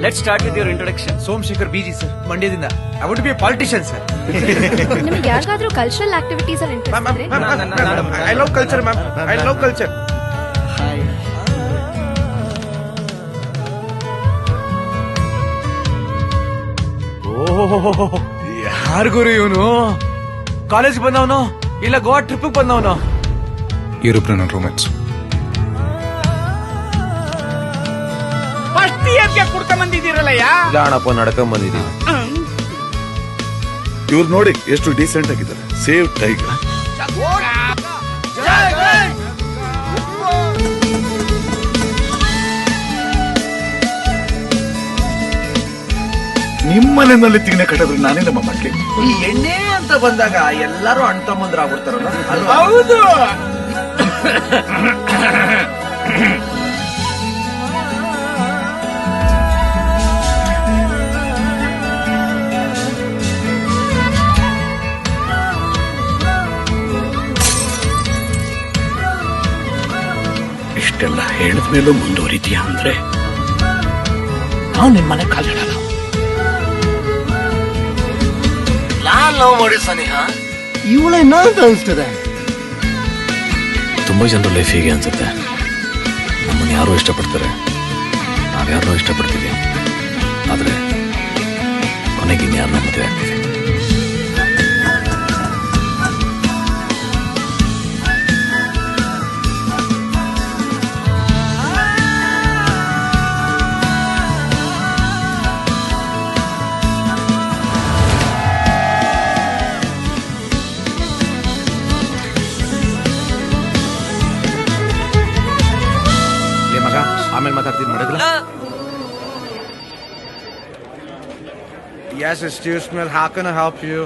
Let start with your introduction. Somashekar BG sir, ಮಂಡ್ಯದಿಂದ. I would be a politician sir. ನಿಮ್ಗೆ ಯಾರಿಗಾದ್ರೂ cultural activities ಅಲ್ಲಿ interest ಇದ್ರೆ I love culture ma'am, I love culture. Hi. ಓಹೋ, ಯಾರ್ ಗುರು ಇವನು? ಕಾಲೇಜ್ ಬಂದವನು ಇಲ್ಲ ಗೋವಾ ಟ್ರಿಪ್ ಬಂದವನು? ಇವ್ರಿಬ್ರು ನನ್ನ ರೂಮ್ಮೇಟ್ಸ್. ಫಸ್ಟ್ ಇಯರ್ಗೆ ಕುಡ್ಕೊಂಡ್ ಬಂದಿದ್ದೀರಲ್ಲಯ್ಯ. ಜಾಣಪ್ಪ ನಡ್ಕೊಂಡ್ ಬಂದಿದ್ದೀವಿ. ಇವ್ರು ನೋಡಿ ಎಷ್ಟು ಡೀಸೆಂಟ್ ಆಗಿದ್ದಾರೆ. Save tiger. ನಿಮ್ಮನೆಯಲ್ಲಿ ತಿಂಗನೆ ಕಟ್ಟಿದ್ರೆ ನಾನೇ ನಮ್ಮ ಮಕ್ಕಳಿಗೆ. ಈ ಎಣ್ಣೆ ಅಂತ ಬಂದಾಗ ಎಲ್ಲರೂ ಅಣ್ಣ ತಮ್ಮಂದ್ರಾಗ್ಬಿಡ್ತಾರಲ್ಲ. ಹೌದು. ಇಷ್ಟೆಲ್ಲ ಹೇಳಿದ ಮೇಲೂ ಮುಂದುವರಿತೀಯ ಅಂದ್ರೆ ನಾವು ನಿನ್ ಮನೆ ಕಾಲಿಡಲ್ಲ. ನಾನ್ ಲವ್ ಮಾಡಿ ಸನಿಹಾ ಇವಳ ಅಂತ ಅನಿಸ್ತದೆ. ತುಂಬಾ ಜನರ ಲೈಫ್ ಹೀಗೆ ಅನ್ಸುತ್ತೆ. ನಮ್ಮನ್ನು ಯಾರೋ ಇಷ್ಟಪಡ್ತಾರೆ, ನಾವ್ಯಾರನ್ನೋ ಇಷ್ಟಪಡ್ತೀವಿ. ಆದ್ರೆ ಕೊನೆಗೆ ಇನ್ಯಾರನ್ನ ಮದುವೆ ಆಗ್ತೀವಿ. ಮಗ ಆಮೇಲೆ ಮಾತಾಡ್ತೀನಿ ಮಾಡಿದ್ರ. Yes, excuse me. How can I help you?